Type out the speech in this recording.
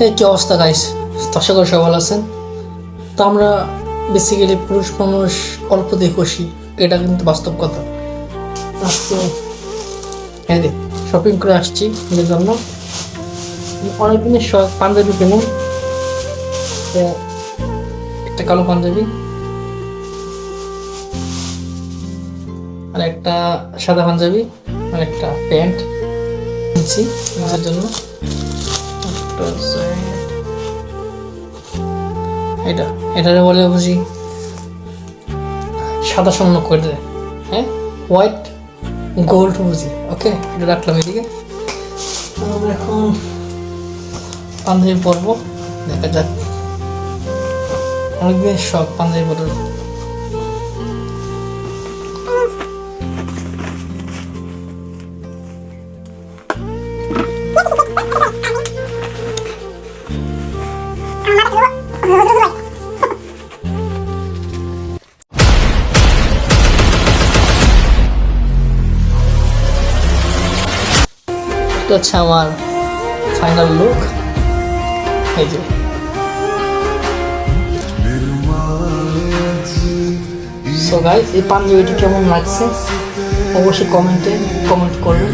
এই কি অবস্থা গাইস, আশা করি সবাই ভালো আছেন। তো আমরা বেসিক্যালি পুরুষ মানুষ অল্প দিয়ে খুশি, এটা কিন্তু বাস্তব কথা। আজকে হ্যাঁ রে, শপিং করে আসছি নিজের জন্য। অনেকদিনের শখ পাঞ্জাবি কিনুন, একটা কালো পাঞ্জাবি আর একটা সাদা পাঞ্জাবি আর একটা প্যান্ট কিনছি নিজের জন্য। এটা এটারে বলে বুঝি সাদা স্বর্ণ করে দেয়, হ্যাঁ হোয়াইট গোল্ড বুঝি। ওকে, এটা রাখলাম এদিকে। আমরা এখন পাঞ্জাবি পরবো, দেখা যাক। অনেকদিন শখ পাঞ্জাবি পরার। এটা হচ্ছে আমার ফাইনাল লুক, এই যে। সো গাইস, এই পাঞ্জাবিটি কেমন লাগছে অবশ্যই কমেন্ট করবেন।